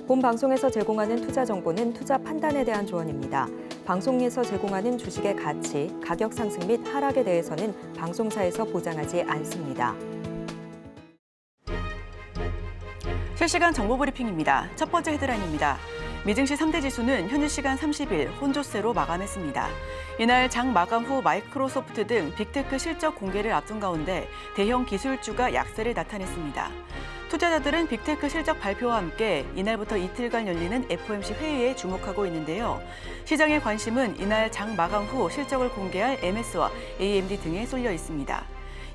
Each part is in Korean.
본 방송에서 제공하는 투자 정보는 투자 판단에 대한 조언입니다. 방송에서 제공하는 주식의 가치, 가격 상승 및 하락에 대해서는 방송사에서 보장하지 않습니다. 실시간 정보 브리핑입니다. 첫 번째 헤드라인입니다. 미증시 3대 지수는 현지 시간 30일 혼조세로 마감했습니다. 이날 장 마감 후 마이크로소프트 등 빅테크 실적 공개를 앞둔 가운데 대형 기술주가 약세를 나타냈습니다. 투자자들은 빅테크 실적 발표와 함께 이날부터 이틀간 열리는 FOMC 회의에 주목하고 있는데요. 시장의 관심은 이날 장 마감 후 실적을 공개할 MS와 AMD 등에 쏠려 있습니다.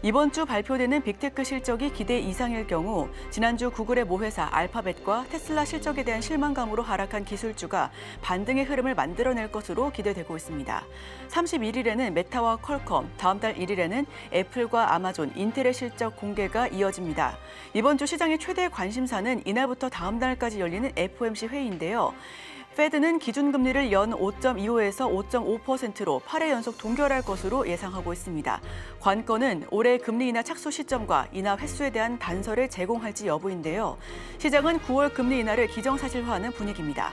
이번 주 발표되는 빅테크 실적이 기대 이상일 경우 지난주 구글의 모회사 알파벳과 테슬라 실적에 대한 실망감으로 하락한 기술주가 반등의 흐름을 만들어낼 것으로 기대되고 있습니다. 31일에는 메타와 퀄컴, 다음 달 1일에는 애플과 아마존, 인텔의 실적 공개가 이어집니다. 이번 주 시장의 최대 관심사는 이날부터 다음 달까지 열리는 FOMC 회의인데요. 페드는 기준금리를 연 5.25에서 5.5%로 8회 연속 동결할 것으로 예상하고 있습니다. 관건은 올해 금리 인하 착수 시점과 인하 횟수에 대한 단서를 제공할지 여부인데요. 시장은 9월 금리 인하를 기정사실화하는 분위기입니다.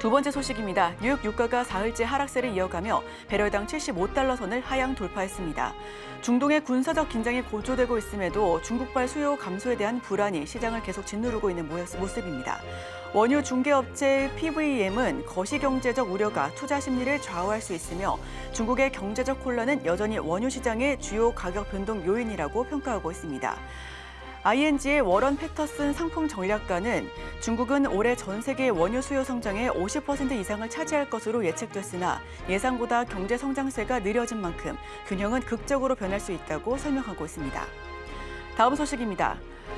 두 번째 소식입니다. 뉴욕 유가가 사흘째 하락세를 이어가며 배럴당 75달러 선을 하향 돌파했습니다. 중동의 군사적 긴장이 고조되고 있음에도 중국발 수요 감소에 대한 불안이 시장을 계속 짓누르고 있는 모습입니다. 원유 중개업체 PVM은 거시경제적 우려가 투자 심리를 좌우할 수 있으며 중국의 경제적 혼란은 여전히 원유 시장의 주요 가격 변동 요인이라고 평가하고 있습니다. ING의 워런 패터슨 상품 전략가는 중국은 올해 전 세계 원유 수요 성장의 50% 이상을 차지할 것으로 예측됐으나 예상보다 경제 성장세가 느려진 만큼 균형은 극적으로 변할 수 있다고 설명하고 있습니다. 다음 소식입니다.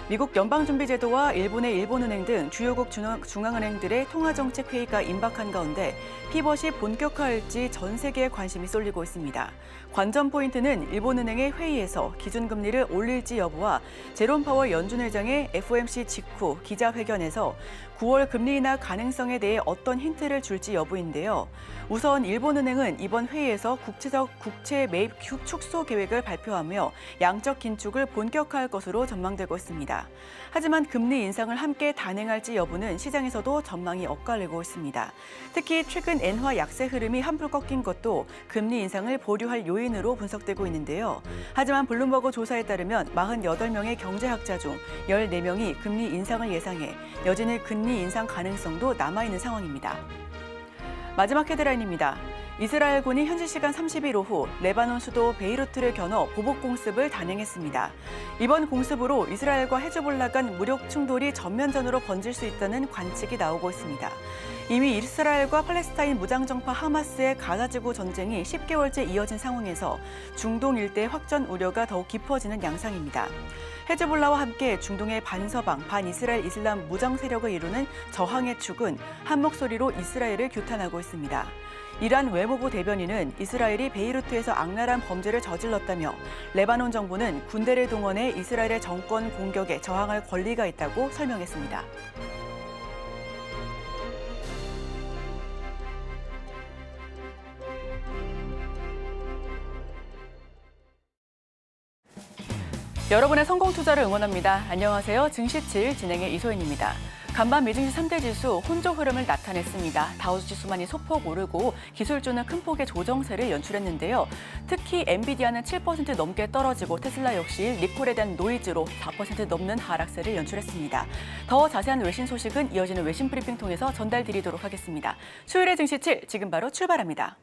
미국 연방준비제도와 일본의 일본은행 등 주요국 중앙은행들의 통화정책회의가 임박한 가운데 피벗이 본격화할지 전 세계에 관심이 쏠리고 있습니다. 관전 포인트는 일본은행의 회의에서 기준금리를 올릴지 여부와 제롬 파월 연준 회장의 FOMC 직후 기자회견에서 9월 금리 인하 가능성에 대해 어떤 힌트를 줄지 여부인데요. 우선 일본은행은 이번 회의에서 국채 매입 축소 계획을 발표하며 양적 긴축을 본격화할 것으로 전망되고 있습니다. 하지만 금리 인상을 함께 단행할지 여부는 시장에서도 전망이 엇갈리고 있습니다. 특히 최근 엔화 약세 흐름이 한풀 꺾인 것도 금리 인상을 보류할 요인으로 분석되고 있는데요. 하지만 블룸버그 조사에 따르면 48명의 경제학자 중 14명이 금리 인상을 예상해 여전히 금리 인상 가능성도 남아있는 상황입니다. 마지막 헤드라인입니다. 이스라엘군이 현지 시간 30일 오후 레바논 수도 베이루트를 겨눠 보복 공습을 단행했습니다. 이번 공습으로 이스라엘과 헤즈볼라 간 무력 충돌이 전면전으로 번질 수 있다는 관측이 나오고 있습니다. 이미 이스라엘과 팔레스타인 무장정파 하마스의 가자지구 전쟁이 10개월째 이어진 상황에서 중동 일대 확전 우려가 더욱 깊어지는 양상입니다. 헤즈볼라와 함께 중동의 반서방, 반이스라엘 이슬람 무장 세력을 이루는 저항의 축은 한 목소리로 이스라엘을 규탄하고 있습니다. 이란 외무부 대변인은 이스라엘이 베이루트에서 악랄한 범죄를 저질렀다며 레바논 정부는 군대를 동원해 이스라엘의 정권 공격에 저항할 권리가 있다고 설명했습니다. 여러분의 성공 투자를 응원합니다. 안녕하세요. 증시7 진행의 이소연입니다. 간밤 미증시 3대 지수 혼조 흐름을 나타냈습니다. 다우지수만이 소폭 오르고 기술주는 큰 폭의 조정세를 연출했는데요. 특히 엔비디아는 7% 넘게 떨어지고 테슬라 역시 리콜에 대한 노이즈로 4% 넘는 하락세를 연출했습니다. 더 자세한 외신 소식은 이어지는 외신 브리핑 통해서 전달드리도록 하겠습니다. 수요일의 증시7 지금 바로 출발합니다.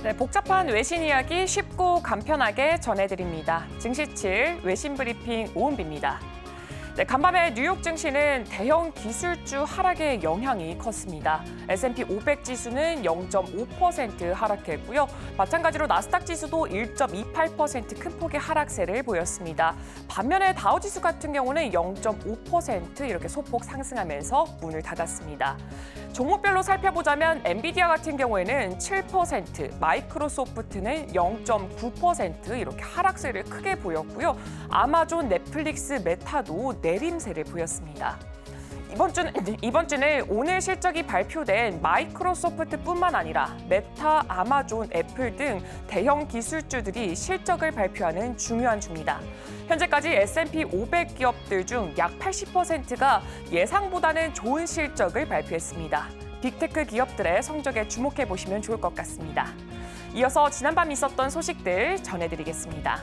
네, 복잡한 외신 이야기 쉽고 간편하게 전해드립니다. 증시7 외신 브리핑 오은비입니다. 네, 간밤에 뉴욕 증시는 대형 기술주 하락의 영향이 컸습니다. S&P 500 지수는 0.5% 하락했고요. 마찬가지로 나스닥 지수도 1.28% 큰 폭의 하락세를 보였습니다. 반면에 다우 지수 같은 경우는 0.5% 이렇게 소폭 상승하면서 문을 닫았습니다. 종목별로 살펴보자면 엔비디아 같은 경우에는 7%, 마이크로소프트는 0.9% 이렇게 하락세를 크게 보였고요. 아마존, 넷플릭스, 메타도 내림세를 보였습니다. 이번 주는 오늘 실적이 발표된 마이크로소프트뿐만 아니라 메타, 아마존, 애플 등 대형 기술주들이 실적을 발표하는 중요한 주입니다. 현재까지 S&P 500 기업들 중 약 80%가 예상보다는 좋은 실적을 발표했습니다. 빅테크 기업들의 성적에 주목해 보시면 좋을 것 같습니다. 이어서 지난밤 있었던 소식들 전해드리겠습니다.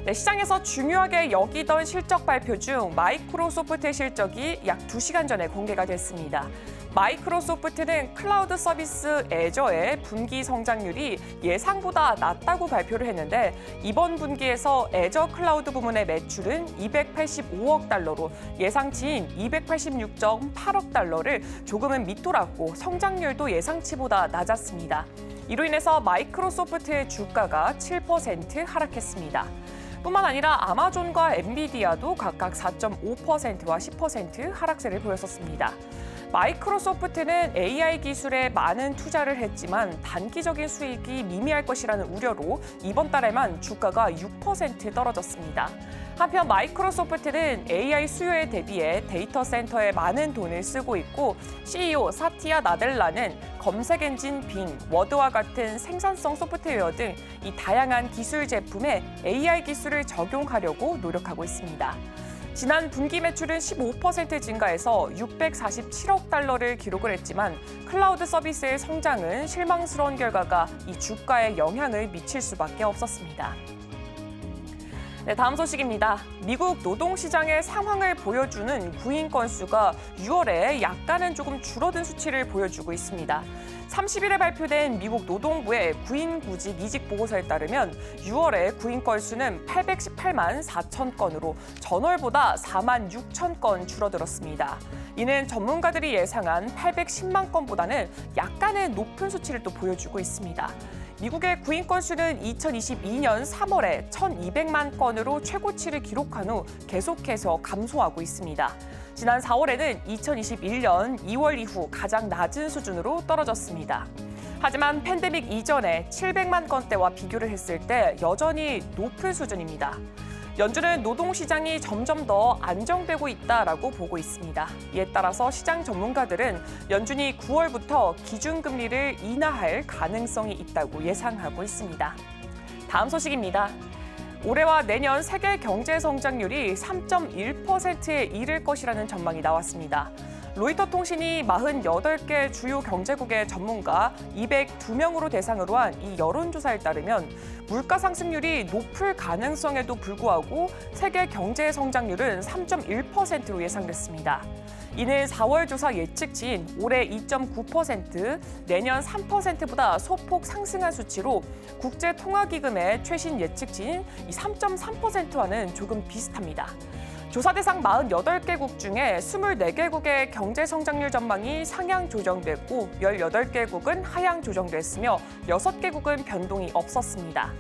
네, 시장에서 중요하게 여기던 실적 발표 중 마이크로소프트의 실적이 약 2시간 전에 공개가 됐습니다. 마이크로소프트는 클라우드 서비스 애저의 분기 성장률이 예상보다 낮다고 발표를 했는데 이번 분기에서 애저 클라우드 부문의 매출은 285억 달러로 예상치인 286.8억 달러를 조금은 밑돌았고 성장률도 예상치보다 낮았습니다. 이로 인해서 마이크로소프트의 주가가 7% 하락했습니다. 뿐만 아니라 아마존과 엔비디아도 각각 4.5%와 10% 하락세를 보였었습니다. 마이크로소프트는 AI 기술에 많은 투자를 했지만 단기적인 수익이 미미할 것이라는 우려로 이번 달에만 주가가 6% 떨어졌습니다. 한편 마이크로소프트는 AI 수요에 대비해 데이터 센터에 많은 돈을 쓰고 있고 CEO 사티아 나델라는 검색 엔진 빙, 워드와 같은 생산성 소프트웨어 등 이 다양한 기술 제품에 AI 기술을 적용하려고 노력하고 있습니다. 지난 분기 매출은 15% 증가해서 647억 달러를 기록을 했지만 클라우드 서비스의 성장은 실망스러운 결과가 이 주가에 영향을 미칠 수밖에 없었습니다. 네, 다음 소식입니다. 미국 노동시장의 상황을 보여주는 구인 건수가 6월에 약간은 조금 줄어든 수치를 보여주고 있습니다. 30일에 발표된 미국 노동부의 구인 구직 이직 보고서에 따르면 6월에 구인 건수는 818만 4천 건으로 전월보다 4만 6천 건 줄어들었습니다. 이는 전문가들이 예상한 810만 건보다는 약간의 높은 수치를 또 보여주고 있습니다. 미국의 구인 건수는 2022년 3월에 1,200만 건으로 최고치를 기록한 후 계속해서 감소하고 있습니다. 지난 4월에는 2021년 2월 이후 가장 낮은 수준으로 떨어졌습니다. 하지만 팬데믹 이전에 700만 건대와 비교를 했을 때 여전히 높은 수준입니다. 연준은 노동시장이 점점 더 안정되고 있다라고 보고 있습니다. 이에 따라서 시장 전문가들은 연준이 9월부터 기준금리를 인하할 가능성이 있다고 예상하고 있습니다. 다음 소식입니다. 올해와 내년 세계 경제 성장률이 3.1%에 이를 것이라는 전망이 나왔습니다. 로이터 통신이 48개 주요 경제국의 전문가 202명으로 대상으로 한 이 여론조사에 따르면 물가 상승률이 높을 가능성에도 불구하고 세계 경제 성장률은 3.1%로 예상됐습니다. 이는 4월 조사 예측치인 올해 2.9%, 내년 3%보다 소폭 상승한 수치로 국제통화기금의 최신 예측치인 3.3%와는 조금 비슷합니다. 조사 대상 48개국 중에 24개국의 경제 성장률 전망이 상향 조정됐고 18개국은 하향 조정됐으며 6개국은 변동이 없었습니다.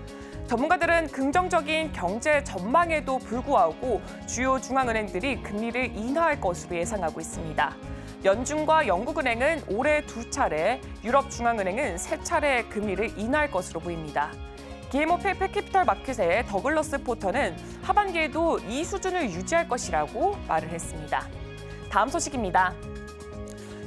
전문가들은 긍정적인 경제 전망에도 불구하고 주요 중앙은행들이 금리를 인하할 것으로 예상하고 있습니다. 연준과 영국은행은 올해 2차례, 유럽중앙은행은 3차례 금리를 인하할 것으로 보입니다. GMO 캐피털 마켓의 더글러스 포터는 하반기에도 이 수준을 유지할 것이라고 말을 했습니다. 다음 소식입니다.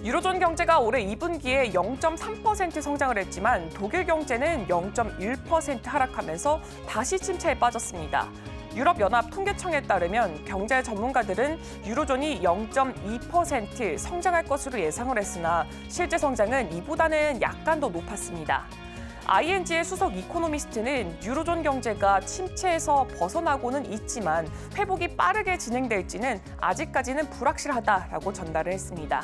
유로존 경제가 올해 2분기에 0.3% 성장을 했지만 독일 경제는 0.1% 하락하면서 다시 침체에 빠졌습니다. 유럽연합 통계청에 따르면 경제 전문가들은 유로존이 0.2% 성장할 것으로 예상을 했으나 실제 성장은 이보다는 약간 더 높았습니다. ING의 수석 이코노미스트는 유로존 경제가 침체에서 벗어나고는 있지만 회복이 빠르게 진행될지는 아직까지는 불확실하다라고 전달을 했습니다.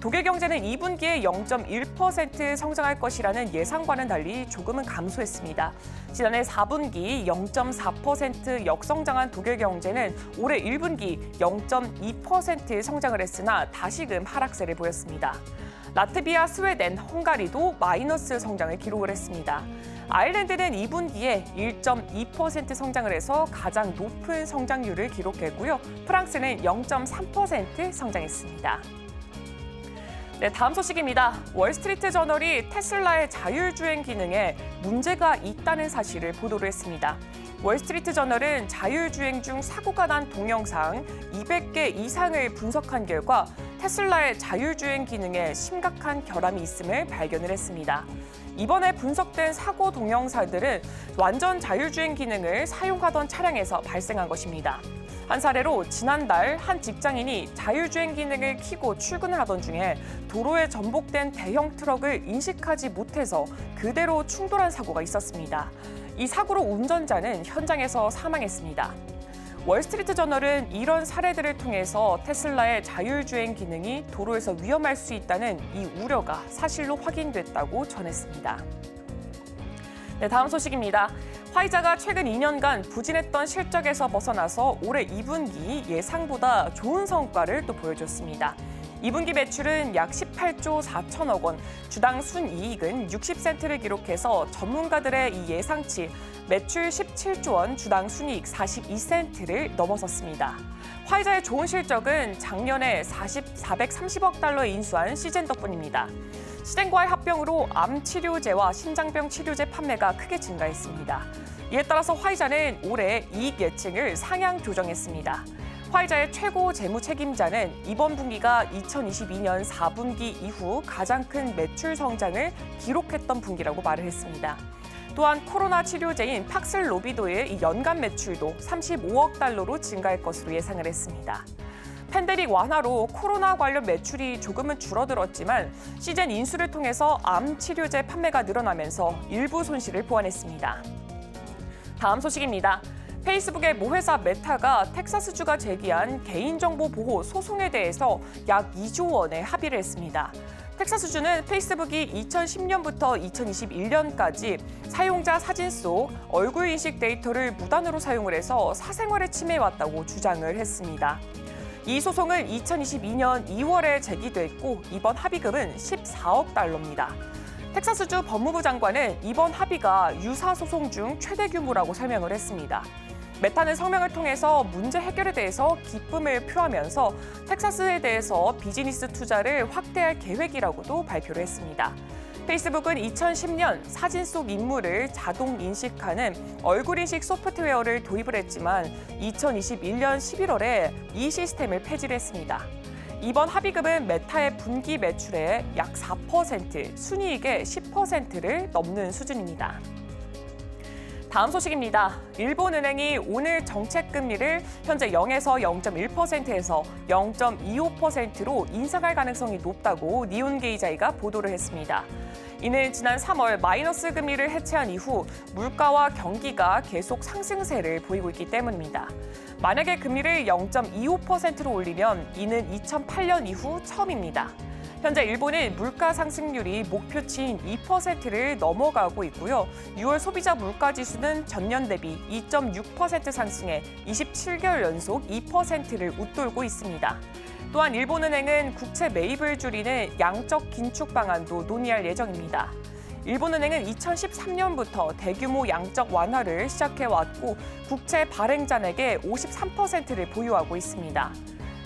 독일 경제는 2분기에 0.1% 성장할 것이라는 예상과는 달리 조금은 감소했습니다. 지난해 4분기 0.4% 역성장한 독일 경제는 올해 1분기 0.2% 성장을 했으나 다시금 하락세를 보였습니다. 라트비아, 스웨덴, 헝가리도 마이너스 성장을 기록을 했습니다. 아일랜드는 2분기에 1.2% 성장을 해서 가장 높은 성장률을 기록했고요. 프랑스는 0.3% 성장했습니다. 네, 다음 소식입니다. 월스트리트 저널이 테슬라의 자율주행 기능에 문제가 있다는 사실을 보도를 했습니다. 월스트리트 저널은 자율주행 중 사고가 난 동영상 200개 이상을 분석한 결과 테슬라의 자율주행 기능에 심각한 결함이 있음을 발견을 했습니다. 이번에 분석된 사고 동영상들은 완전 자율주행 기능을 사용하던 차량에서 발생한 것입니다. 한 사례로 지난달 한 직장인이 자율주행 기능을 켜고 출근을 하던 중에 도로에 전복된 대형 트럭을 인식하지 못해서 그대로 충돌한 사고가 있었습니다. 이 사고로 운전자는 현장에서 사망했습니다. 월스트리트 저널은 이런 사례들을 통해서 테슬라의 자율주행 기능이 도로에서 위험할 수 있다는 이 우려가 사실로 확인됐다고 전했습니다. 네, 다음 소식입니다. 화이자가 최근 2년간 부진했던 실적에서 벗어나서 올해 2분기 예상보다 좋은 성과를 또 보여줬습니다. 2분기 매출은 약 18조 4천억 원, 주당 순이익은 60센트를 기록해서 전문가들의 이 예상치 매출 17조 원, 주당 순이익 42센트를 넘어섰습니다. 화이자의 좋은 실적은 작년에 430억 달러 인수한 시젠 덕분입니다. 시젠과의 합병으로 암 치료제와 신장병 치료제 판매가 크게 증가했습니다. 이에 따라서 화이자는 올해 이익 예측을 상향 조정했습니다. 화이자의 최고 재무 책임자는 이번 분기가 2022년 4분기 이후 가장 큰 매출 성장을 기록했던 분기라고 말을 했습니다. 또한 코로나 치료제인 팍슬로비도의 연간 매출도 35억 달러로 증가할 것으로 예상을 했습니다. 팬데믹 완화로 코로나 관련 매출이 조금은 줄어들었지만 시젠 인수를 통해서 암 치료제 판매가 늘어나면서 일부 손실을 보완했습니다. 다음 소식입니다. 페이스북의 모회사 메타가 텍사스주가 제기한 개인정보 보호 소송에 대해서 약 2조 원의 합의를 했습니다. 텍사스주는 페이스북이 2010년부터 2021년까지 사용자 사진 속 얼굴 인식 데이터를 무단으로 사용을 해서 사생활에 침해해왔다고 주장을 했습니다. 이 소송은 2022년 2월에 제기됐고 이번 합의금은 14억 달러입니다. 텍사스주 법무부 장관은 이번 합의가 유사 소송 중 최대 규모라고 설명을 했습니다. 메타는 성명을 통해서 문제 해결에 대해서 기쁨을 표하면서 텍사스에 대해서 비즈니스 투자를 확대할 계획이라고도 발표를 했습니다. 페이스북은 2010년 사진 속 인물을 자동 인식하는 얼굴 인식 소프트웨어를 도입을 했지만 2021년 11월에 이 시스템을 폐지를 했습니다. 이번 합의금은 메타의 분기 매출의 약 4%, 순이익의 10%를 넘는 수준입니다. 다음 소식입니다. 일본은행이 오늘 정책금리를 현재 0에서 0.1%에서 0.25%로 인상할 가능성이 높다고 니혼게이자이가 보도를 했습니다. 이는 지난 3월 마이너스 금리를 해체한 이후 물가와 경기가 계속 상승세를 보이고 있기 때문입니다. 만약에 금리를 0.25%로 올리면 이는 2008년 이후 처음입니다. 현재 일본은 물가 상승률이 목표치인 2%를 넘어가고 있고요. 6월 소비자 물가 지수는 전년 대비 2.6% 상승해 27개월 연속 2%를 웃돌고 있습니다. 또한 일본은행은 국채 매입을 줄이는 양적 긴축 방안도 논의할 예정입니다. 일본은행은 2013년부터 대규모 양적 완화를 시작해왔고 국채 발행 잔액의 53%를 보유하고 있습니다.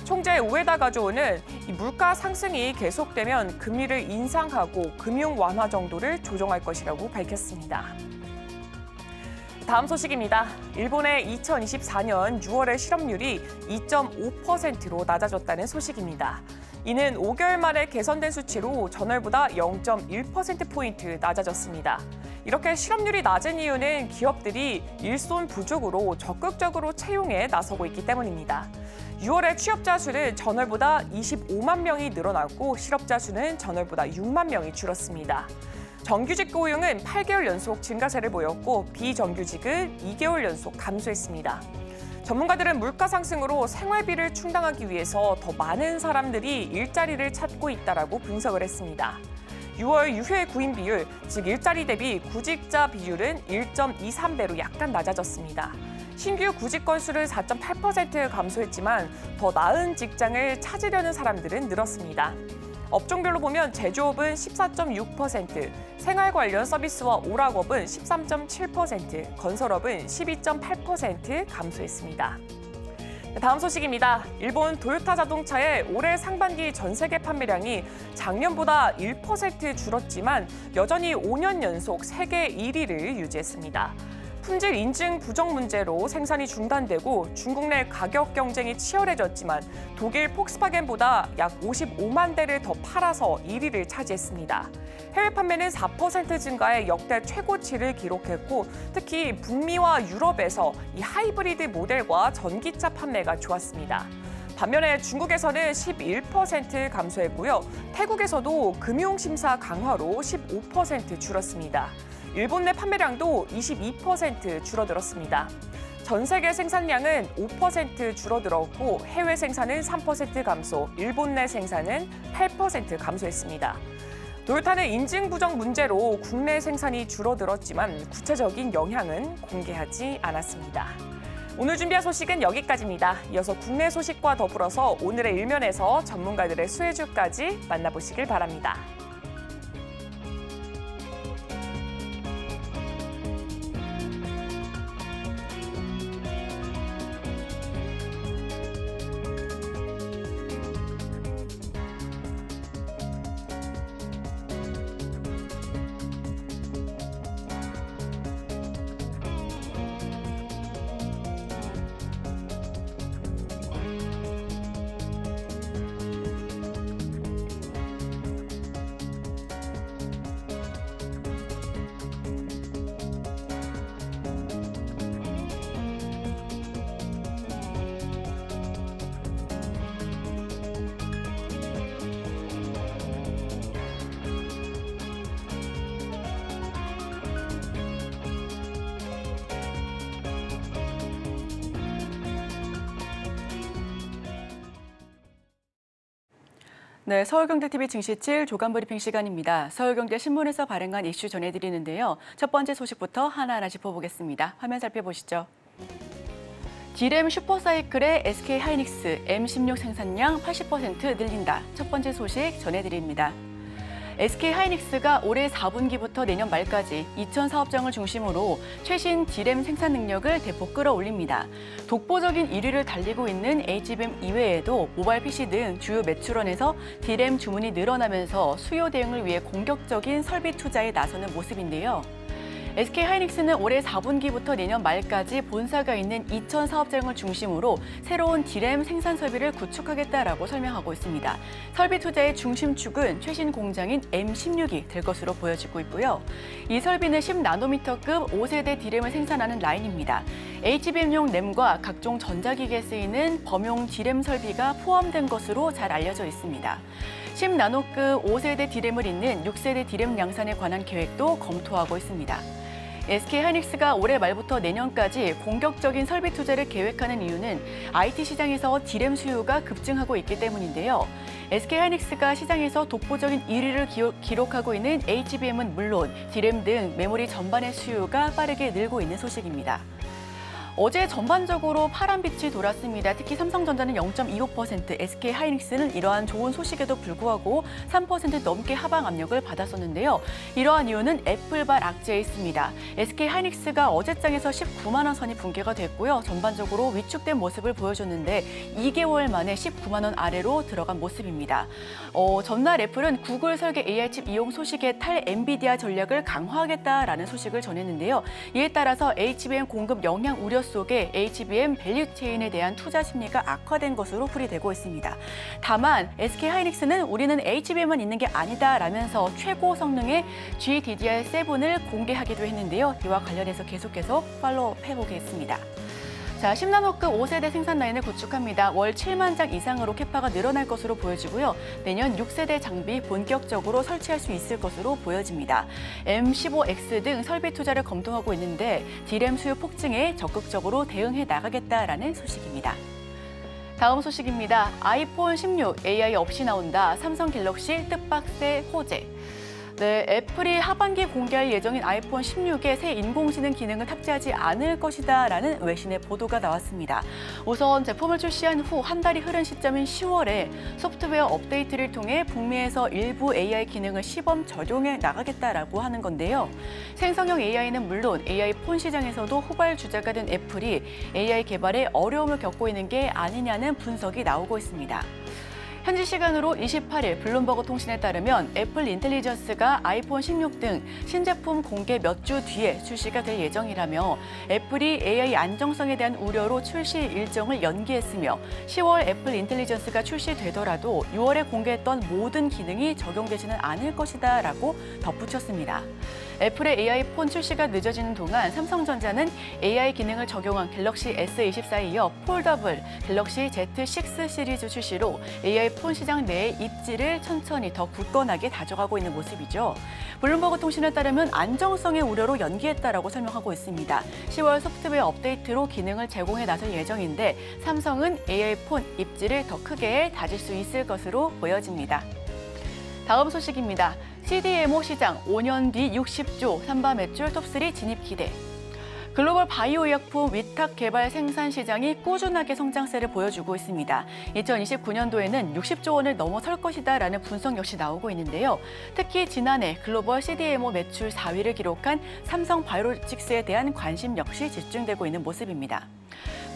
총재 우에다 가조는 이 물가 상승이 계속되면 금리를 인상하고 금융 완화 정도를 조정할 것이라고 밝혔습니다. 다음 소식입니다. 일본의 2024년 6월의 실업률이 2.5%로 낮아졌다는 소식입니다. 이는 5개월 만에 개선된 수치로 전월보다 0.1%포인트 낮아졌습니다. 이렇게 실업률이 낮은 이유는 기업들이 일손 부족으로 적극적으로 채용에 나서고 있기 때문입니다. 6월의 취업자 수는 전월보다 25만 명이 늘어났고 실업자 수는 전월보다 6만 명이 줄었습니다. 정규직 고용은 8개월 연속 증가세를 보였고 비정규직은 2개월 연속 감소했습니다. 전문가들은 물가 상승으로 생활비를 충당하기 위해서 더 많은 사람들이 일자리를 찾고 있다라고 분석을 했습니다. 6월 유해 구인 비율, 즉 일자리 대비 구직자 비율은 1.23배로 약간 낮아졌습니다. 신규 구직 건수는 4.8% 감소했지만 더 나은 직장을 찾으려는 사람들은 늘었습니다. 업종별로 보면 제조업은 14.6%, 생활 관련 서비스와 오락업은 13.7%, 건설업은 12.8% 감소했습니다. 다음 소식입니다. 일본 도요타 자동차의 올해 상반기 전 세계 판매량이 작년보다 1% 줄었지만 여전히 5년 연속 세계 1위를 유지했습니다. 품질 인증 부정 문제로 생산이 중단되고 중국 내 가격 경쟁이 치열해졌지만 독일 폭스바겐보다 약 55만 대를 더 팔아서 1위를 차지했습니다. 해외 판매는 4% 증가해 역대 최고치를 기록했고 특히 북미와 유럽에서 이 하이브리드 모델과 전기차 판매가 좋았습니다. 반면에 중국에서는 11% 감소했고요. 태국에서도 금융심사 강화로 15% 줄었습니다. 일본 내 판매량도 22% 줄어들었습니다. 전 세계 생산량은 5% 줄어들었고 해외 생산은 3% 감소, 일본 내 생산은 8% 감소했습니다. 도요타는 인증 부정 문제로 국내 생산이 줄어들었지만 구체적인 영향은 공개하지 않았습니다. 오늘 준비한 소식은 여기까지입니다. 이어서 국내 소식과 더불어서 오늘의 일면에서 전문가들의 수혜주까지 만나보시길 바랍니다. 네, 서울경제TV 증시7 조간 브리핑 시간입니다. 서울경제 신문에서 발행한 이슈 전해드리는데요. 첫 번째 소식부터 하나하나 짚어보겠습니다. 화면 살펴보시죠. D램 슈퍼사이클의 SK하이닉스 M16 생산량 80% 늘린다. 첫 번째 소식 전해드립니다. SK하이닉스가 올해 4분기부터 내년 말까지 2천 사업장을 중심으로 최신 D램 생산 능력을 대폭 끌어올립니다. 독보적인 1위를 달리고 있는 HBM 이외에도 모바일 PC 등 주요 매출원에서 D램 주문이 늘어나면서 수요 대응을 위해 공격적인 설비 투자에 나서는 모습인데요. SK하이닉스는 올해 4분기부터 내년 말까지 본사가 있는 2천 사업장을 중심으로 새로운 D램 생산 설비를 구축하겠다라고 설명하고 있습니다. 설비 투자의 중심축은 최신 공장인 M16이 될 것으로 보여지고 있고요. 이 설비는 10나노미터급 5세대 D램을 생산하는 라인입니다. HBM용 램과 각종 전자기기에 쓰이는 범용 D램 설비가 포함된 것으로 잘 알려져 있습니다. 10나노급 5세대 D램을 잇는 6세대 D램 양산에 관한 계획도 검토하고 있습니다. SK하이닉스가 올해 말부터 내년까지 공격적인 설비 투자를 계획하는 이유는 IT 시장에서 D램 수요가 급증하고 있기 때문인데요. SK하이닉스가 시장에서 독보적인 1위를 기록하고 있는 HBM은 물론 D램 등 메모리 전반의 수요가 빠르게 늘고 있는 소식입니다. 어제 전반적으로 파란빛이 돌았습니다. 특히 삼성전자는 0.25%, SK하이닉스는 이러한 좋은 소식에도 불구하고 3% 넘게 하방 압력을 받았었는데요. 이러한 이유는 애플발 악재에 있습니다. SK하이닉스가 어제장에서 19만 원 선이 붕괴가 됐고요. 전반적으로 위축된 모습을 보여줬는데 2개월 만에 19만 원 아래로 들어간 모습입니다. 전날 애플은 구글 설계 AI칩 이용 소식에 탈 엔비디아 전략을 강화하겠다라는 소식을 전했는데요. 이에 따라서 HBM 공급 영향 우려 속에 HBM 밸류체인에 대한 투자 심리가 악화된 것으로 풀이되고 있습니다. 다만 SK하이닉스는 우리는 HBM만 있는 게 아니다라면서 최고 성능의 GDDR7을 공개하기도 했는데요. 이와 관련해서 계속해서 팔로우 해보겠습니다. 자, 10나노급 5세대 생산 라인을 구축합니다. 월 7만 장 이상으로 캐파가 늘어날 것으로 보여지고요. 내년 6세대 장비 본격적으로 설치할 수 있을 것으로 보여집니다. M15X 등 설비 투자를 검토하고 있는데 D램 수요 폭증에 적극적으로 대응해 나가겠다라는 소식입니다. 다음 소식입니다. 아이폰 16 AI 없이 나온다. 삼성 갤럭시 뜻밖의 호재. 네, 애플이 하반기 공개할 예정인 아이폰 16에 새 인공지능 기능을 탑재하지 않을 것이다라는 외신의 보도가 나왔습니다. 우선 제품을 출시한 후 한 달이 흐른 시점인 10월에 소프트웨어 업데이트를 통해 북미에서 일부 AI 기능을 시범 적용해 나가겠다라고 하는 건데요. 생성형 AI는 물론 AI 폰 시장에서도 후발주자가 된 애플이 AI 개발에 어려움을 겪고 있는 게 아니냐는 분석이 나오고 있습니다. 현지 시간으로 28일 블룸버그 통신에 따르면 애플 인텔리전스가 아이폰 16 등 신제품 공개 몇 주 뒤에 출시가 될 예정이라며 애플이 AI 안정성에 대한 우려로 출시 일정을 연기했으며 10월 애플 인텔리전스가 출시되더라도 6월에 공개했던 모든 기능이 적용되지는 않을 것이다라고 덧붙였습니다. 애플의 AI 폰 출시가 늦어지는 동안 삼성전자는 AI 기능을 적용한 갤럭시 S24에 이어 폴더블 갤럭시 Z6 시리즈 출시로 AI 폰 시장 내의 입지를 천천히 더 굳건하게 다져가고 있는 모습이죠. 블룸버그 통신에 따르면 안정성의 우려로 연기했다라고 설명하고 있습니다. 10월 소프트웨어 업데이트로 기능을 제공해 나설 예정인데 삼성은 AI 폰 입지를 더 크게 다질 수 있을 것으로 보여집니다. 다음 소식입니다. CDMO 시장 5년 뒤 60조 삼바 매출 톱3 진입 기대. 글로벌 바이오 의약품 위탁 개발 생산 시장이 꾸준하게 성장세를 보여주고 있습니다. 2029년도에는 60조 원을 넘어설 것이다라는 분석 역시 나오고 있는데요. 특히 지난해 글로벌 CDMO 매출 4위를 기록한 삼성 바이오로직스에 대한 관심 역시 집중되고 있는 모습입니다.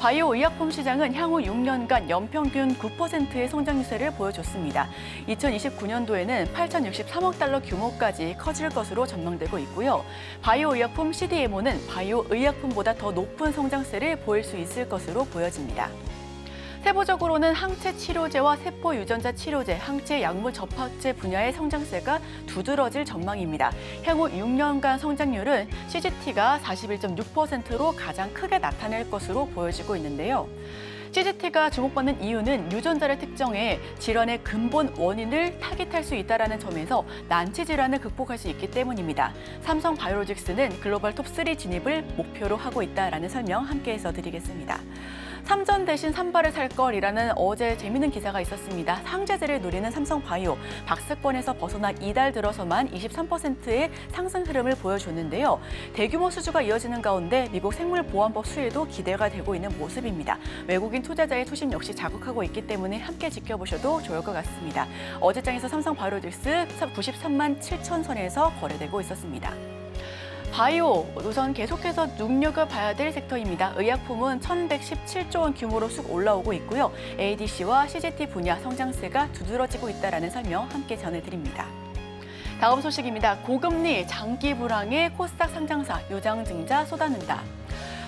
바이오 의약품 시장은 향후 6년간 연평균 9%의 성장 유세를 보여줬습니다. 2029년도에는 8,063억 달러 규모까지 커질 것으로 전망되고 있고요. 바이오 의약품 CDMO는 바이오 의약품보다 더 높은 성장세를 보일 수 있을 것으로 보여집니다. 세부적으로는 항체 치료제와 세포 유전자 치료제, 항체 약물 접합제 분야의 성장세가 두드러질 전망입니다. 향후 6년간 성장률은 CGT가 41.6%로 가장 크게 나타낼 것으로 보여지고 있는데요. CGT가 주목받는 이유는 유전자를 특정해 질환의 근본 원인을 타깃할 수 있다는 점에서 난치 질환을 극복할 수 있기 때문입니다. 삼성 바이오로직스는 글로벌 톱3 진입을 목표로 하고 있다는 설명 함께해서 드리겠습니다. 삼전 대신 삼바를 살 걸이라는 어제 재미있는 기사가 있었습니다. 상제제를 누리는 삼성바이오, 박스권에서 벗어나 이달 들어서만 23%의 상승 흐름을 보여줬는데요. 대규모 수주가 이어지는 가운데 미국 생물보안법 수혜도 기대가 되고 있는 모습입니다. 외국인 투자자의 투심 역시 자극하고 있기 때문에 함께 지켜보셔도 좋을 것 같습니다. 어제장에서 삼성바이오로직스 93만 7천 선에서 거래되고 있었습니다. 바이오, 우선 계속해서 눈여겨봐야 될 섹터입니다. 의약품은 1,117조 원 규모로 쑥 올라오고 있고요. ADC와 CGT 분야 성장세가 두드러지고 있다는 설명 함께 전해드립니다. 다음 소식입니다. 고금리, 장기 불황에 코스닥 상장사, 요장증자 쏟아낸다.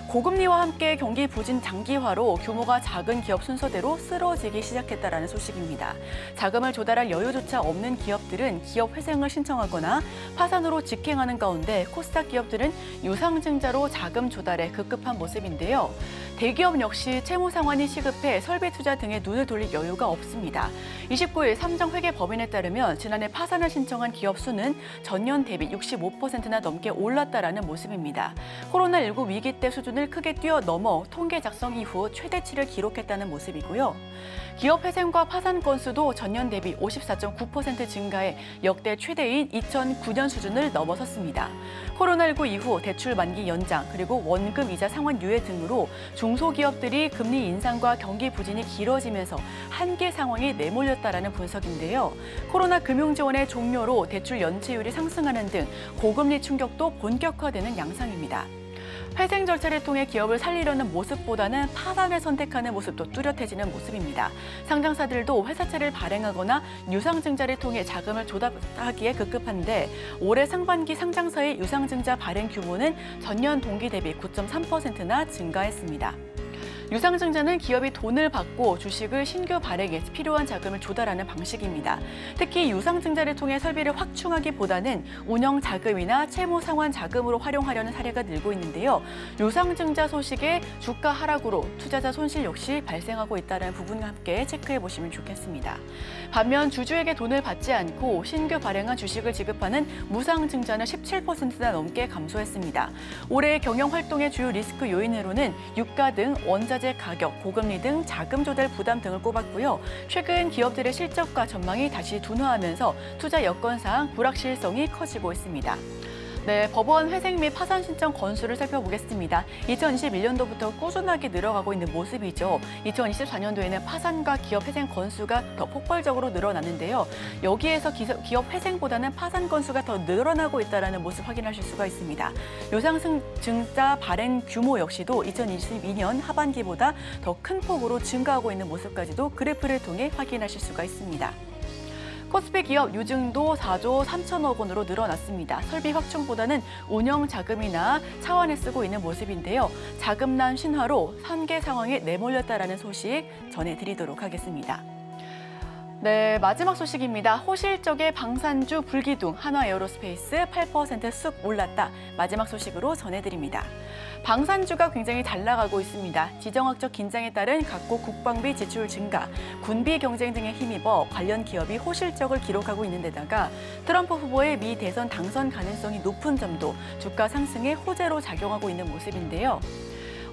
고금리와 함께 경기 부진 장기화로 규모가 작은 기업 순서대로 쓰러지기 시작했다는 소식입니다. 자금을 조달할 여유조차 없는 기업들은 기업 회생을 신청하거나 파산으로 직행하는 가운데 코스닥 기업들은 유상증자로 자금 조달에 급급한 모습인데요. 대기업 역시 채무 상환이 시급해 설비 투자 등에 눈을 돌릴 여유가 없습니다. 29일 삼정회계 법인에 따르면 지난해 파산을 신청한 기업 수는 전년 대비 65%나 넘게 올랐다는 모습입니다. 코로나19 위기 때 수준을 크게 뛰어넘어 통계 작성 이후 최대치를 기록했다는 모습이고요. 기업 회생과 파산 건수도 전년 대비 54.9% 증가해 역대 최대인 2009년 수준을 넘어섰습니다. 코로나19 이후 대출 만기 연장 그리고 원금 이자 상환 유예 등으로 중소기업들이 금리 인상과 경기 부진이 길어지면서 한계 상황이 내몰렸다라는 분석인데요. 코로나 금융지원의 종료로 대출 연체율이 상승하는 등 고금리 충격도 본격화되는 양상입니다. 회생 절차를 통해 기업을 살리려는 모습보다는 파산을 선택하는 모습도 뚜렷해지는 모습입니다. 상장사들도 회사채를 발행하거나 유상증자를 통해 자금을 조달하기에 급급한데 올해 상반기 상장사의 유상증자 발행 규모는 전년 동기 대비 9.3%나 증가했습니다. 유상증자는 기업이 돈을 받고 주식을 신규 발행에 필요한 자금을 조달하는 방식입니다. 특히 유상증자를 통해 설비를 확충하기보다는 운영 자금이나 채무 상환 자금으로 활용하려는 사례가 늘고 있는데요. 유상증자 소식에 주가 하락으로 투자자 손실 역시 발생하고 있다는 부분과 함께 체크해 보시면 좋겠습니다. 반면 주주에게 돈을 받지 않고 신규 발행한 주식을 지급하는 무상증자는 17%나 넘게 감소했습니다. 올해 경영활동의 주요 리스크 요인으로는 유가 등 원자재 가격, 고금리 등 자금 조달 부담 등을 꼽았고요. 최근 기업들의 실적과 전망이 다시 둔화하면서 투자 여건상 불확실성이 커지고 있습니다. 네, 법원 회생 및 파산 신청 건수를 살펴보겠습니다. 2021년도부터 꾸준하게 늘어가고 있는 모습이죠. 2024년도에는 파산과 기업 회생 건수가 더 폭발적으로 늘어났는데요. 여기에서 기업 회생보다는 파산 건수가 더 늘어나고 있다는 모습 확인하실 수가 있습니다. 요상승 증자 발행 규모 역시도 2022년 하반기보다 더 큰 폭으로 증가하고 있는 모습까지도 그래프를 통해 확인하실 수가 있습니다. 코스피 기업 유증도 4조 3천억 원으로 늘어났습니다. 설비 확충보다는 운영 자금이나 차원에 쓰고 있는 모습인데요. 자금난 신화로 산계 상황에 내몰렸다라는 소식 전해드리도록 하겠습니다. 네, 마지막 소식입니다. 호실적의 방산주 불기둥 한화에어로스페이스 8% 쑥 올랐다. 마지막 소식으로 전해드립니다. 방산주가 굉장히 잘 나가고 있습니다. 지정학적 긴장에 따른 각국 국방비 지출 증가, 군비 경쟁 등에 힘입어 관련 기업이 호실적을 기록하고 있는 데다가 트럼프 후보의 미 대선 당선 가능성이 높은 점도 주가 상승에 호재로 작용하고 있는 모습인데요.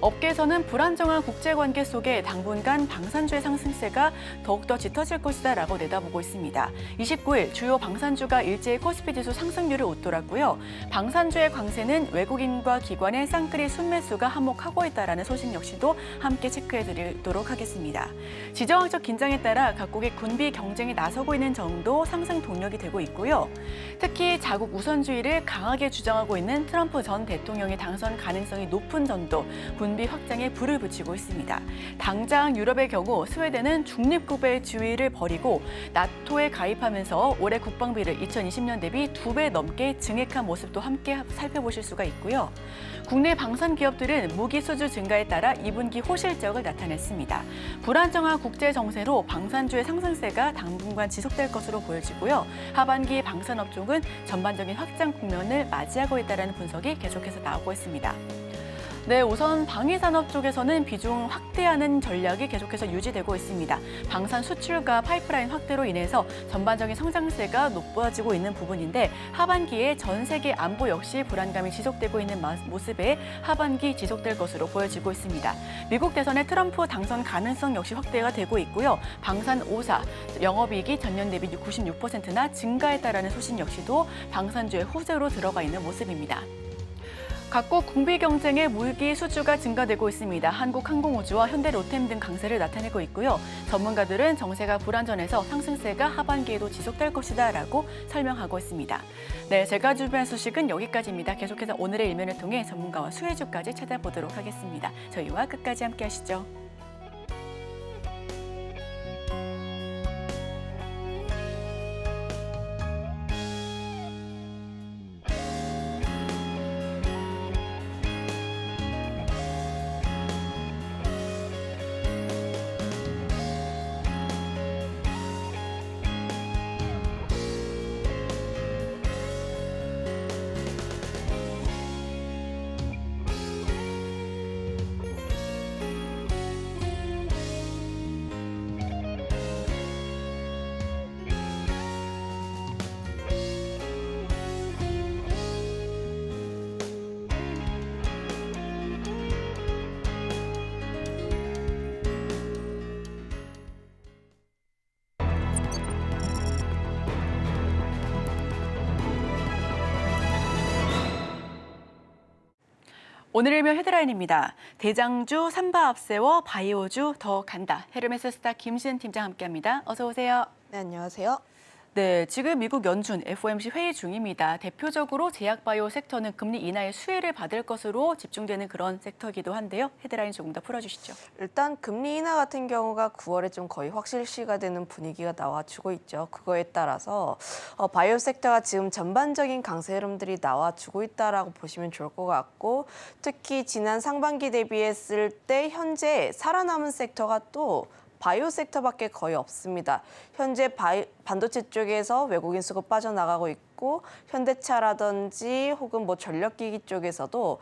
업계에서는 불안정한 국제관계 속에 당분간 방산주의 상승세가 더욱더 짙어질 것이다라고 내다보고 있습니다. 29일 주요 방산주가 일제히 코스피 지수 상승률을 웃돌았고요. 방산주의 강세는 외국인과 기관의 쌍끌이 순매수가 한몫하고 있다라는 소식 역시도 함께 체크해드리도록 하겠습니다. 지정학적 긴장에 따라 각국의 군비 경쟁에 나서고 있는 점도 상승 동력이 되고 있고요. 특히 자국 우선주의를 강하게 주장하고 있는 트럼프 전 대통령의 당선 가능성이 높은 점도 군비 확장에 불을 붙이고 있습니다. 당장 유럽의 경우 스웨덴은 중립국배주의를 버리고 나토에 가입하면서 올해 국방비를 2020년 대비 2배 넘게 증액한 모습도 함께 살펴보실 수가 있고요. 국내 방산 기업들은 무기 수주 증가에 따라 2분기 호실적을 나타냈습니다. 불안정한 국제 정세로 방산주의 상승세가 당분간 지속될 것으로 보여지고요. 하반기 방산업종은 전반적인 확장 국면을 맞이하고 있다는 분석이 계속해서 나오고 있습니다. 네, 우선 방위산업 쪽에서는 비중 확대하는 전략이 계속해서 유지되고 있습니다. 방산 수출과 파이프라인 확대로 인해서 전반적인 성장세가 높아지고 있는 부분인데 하반기에 전 세계 안보 역시 불안감이 지속되고 있는 모습에 하반기 지속될 것으로 보여지고 있습니다. 미국 대선의 트럼프 당선 가능성 역시 확대가 되고 있고요. 방산 5사 영업이익이 전년 대비 96%나 증가했다라는 소식 역시도 방산주의 호재로 들어가 있는 모습입니다. 각국 군비 경쟁의 무기 수주가 증가되고 있습니다. 한국항공우주와 현대로템 등 강세를 나타내고 있고요. 전문가들은 정세가 불안전해서 상승세가 하반기에도 지속될 것이다라고 설명하고 있습니다. 네, 제가 준비한 소식은 여기까지입니다. 계속해서 오늘의 일면을 통해 전문가와 수혜주까지 찾아보도록 하겠습니다. 저희와 끝까지 함께하시죠. 오늘 일면 헤드라인입니다. 대장주 삼바 앞세워 바이오주 더 간다. 헤르메스 스타 김신 팀장 함께합니다. 어서 오세요. 네, 안녕하세요. 네, 지금 미국 연준 FOMC 회의 중입니다. 대표적으로 제약바이오 섹터는 금리 인하의 수혜를 받을 것으로 집중되는 그런 섹터이기도 한데요. 헤드라인 조금 더 풀어주시죠. 일단 금리 인하 같은 경우가 9월에 좀 거의 확실시가 되는 분위기가 나와주고 있죠. 그거에 따라서 바이오 sek터가 지금 전반적인 강세 흐름들이 나와주고 있다라고 보시면 좋을 것 같고 특히 지난 상반기 대비했을 때 현재 살아남은 섹터가 또 바이오 섹터밖에 거의 없습니다. 현재 반도체 쪽에서 외국인 수급 빠져나가고 있고 현대차라든지 혹은 뭐 전력기기 쪽에서도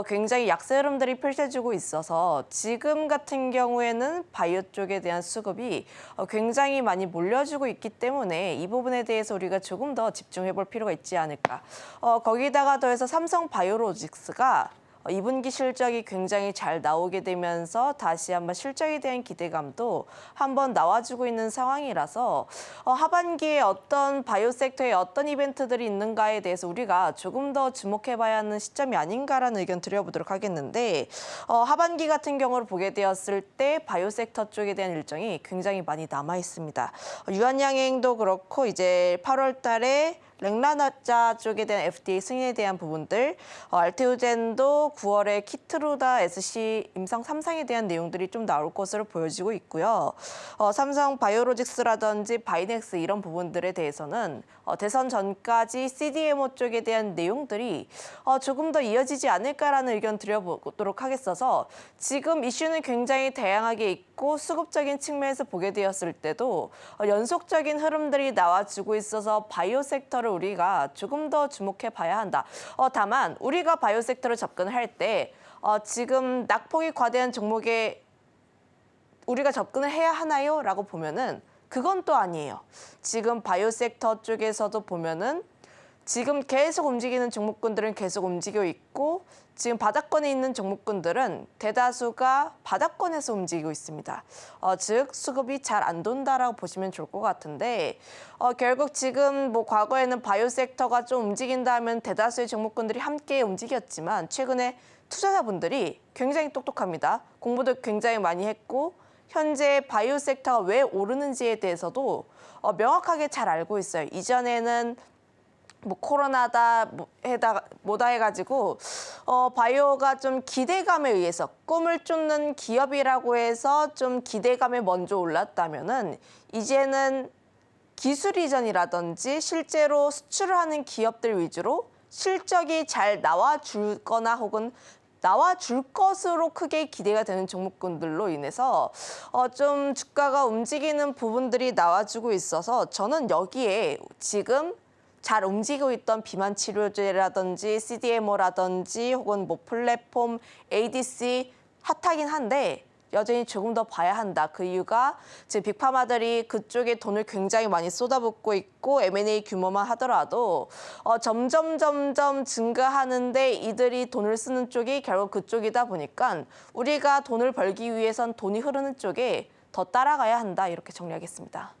굉장히 약세 흐름들이 펼쳐지고 있어서 지금 같은 경우에는 바이오 쪽에 대한 수급이 굉장히 많이 몰려주고 있기 때문에 이 부분에 대해서 우리가 조금 더 집중해 볼 필요가 있지 않을까. 거기다가 더해서 삼성 바이오로직스가 2분기 실적이 굉장히 잘 나오게 되면서 다시 한번 실적에 대한 기대감도 한번 나와주고 있는 상황이라서 하반기에 어떤 바이오 섹터에 어떤 이벤트들이 있는가에 대해서 우리가 조금 더 주목해봐야 하는 시점이 아닌가라는 의견 드려보도록 하겠는데 하반기 같은 경우를 보게 되었을 때 바이오 섹터 쪽에 대한 일정이 굉장히 많이 남아 있습니다. 유한양행도 그렇고 이제 8월 달에 랭라나자 쪽에 대한 FDA 승인에 대한 부분들, 알테오젠도 9월에 키트루다 SC 임상 3상에 대한 내용들이 좀 나올 것으로 보여지고 있고요. 삼성 바이오로직스라든지 바이넥스 이런 부분들에 대해서는 대선 전까지 CDMO 쪽에 대한 내용들이 조금 더 이어지지 않을까라는 의견 드려보도록 하겠어서 지금 이슈는 굉장히 다양하게 있고 수급적인 측면에서 보게 되었을 때도 연속적인 흐름들이 나와주고 있어서 바이오 섹터를 우리가 조금 더 주목해 봐야 한다. 다만 우리가 바이오 섹터를 접근할 때 지금 낙폭이 과대한 종목에 우리가 접근을 해야 하나요? 라고 보면은 그건 또 아니에요. 지금 바이오 섹터 쪽에서도 보면은 지금 계속 움직이는 종목군들은 계속 움직여 있고 지금 바닥권에 있는 종목군들은 대다수가 바닥권에서 움직이고 있습니다. 즉 수급이 잘 안 돈다라고 보시면 좋을 것 같은데 결국 지금 뭐 과거에는 바이오 섹터가 좀 움직인다 하면 대다수의 종목군들이 함께 움직였지만 최근에 투자자분들이 굉장히 똑똑합니다. 공부도 굉장히 많이 했고 현재 바이오 섹터가 왜 오르는지에 대해서도 명확하게 잘 알고 있어요. 이전에는 뭐 코로나다 뭐다 해가지고 바이오가 좀 기대감에 의해서 꿈을 쫓는 기업이라고 해서 좀 기대감에 먼저 올랐다면은 이제는 기술 이전이라든지 실제로 수출을 하는 기업들 위주로 실적이 잘 나와줄 거나 혹은 나와줄 것으로 크게 기대가 되는 종목군들로 인해서 좀 주가가 움직이는 부분들이 나와주고 있어서 저는 여기에 지금 잘 움직이고 있던 비만 치료제라든지 CDMO라든지 혹은 뭐 플랫폼, ADC 핫하긴 한데 여전히 조금 더 봐야 한다. 그 이유가 지금 빅파마들이 그쪽에 돈을 굉장히 많이 쏟아붓고 있고 M&A 규모만 하더라도 점점 증가하는데 이들이 돈을 쓰는 쪽이 결국 그쪽이다 보니까 우리가 돈을 벌기 위해선 돈이 흐르는 쪽에 더 따라가야 한다. 이렇게 정리하겠습니다.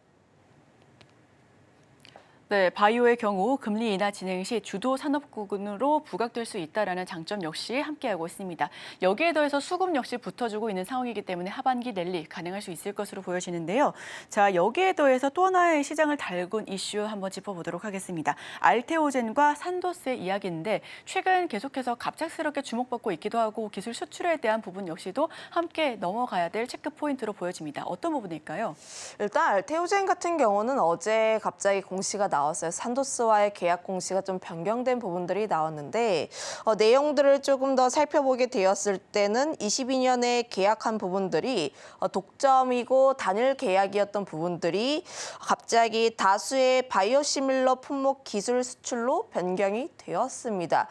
네, 바이오의 경우 금리 인하 진행 시 주도 산업군으로 부각될 수 있다라는 장점 역시 함께하고 있습니다. 여기에 더해서 수급 역시 붙어주고 있는 상황이기 때문에 하반기 랠리 가능할 수 있을 것으로 보여지는데요. 자, 여기에 더해서 또 하나의 시장을 달군 이슈 한번 짚어보도록 하겠습니다. 알테오젠과 산도스의 이야기인데 최근 계속해서 갑작스럽게 주목받고 있기도 하고 기술 수출에 대한 부분 역시도 함께 넘어가야 될 체크 포인트로 보여집니다. 어떤 부분일까요? 일단 알테오젠 같은 경우는 어제 갑자기 공시가 나왔어요. 산도스와의 계약 공시가 좀 변경된 부분들이 나왔는데 내용들을 조금 더 살펴보게 되었을 때는 22년에 계약한 부분들이 독점이고 단일 계약이었던 부분들이 갑자기 다수의 바이오시밀러 품목 기술 수출로 변경이 되었습니다.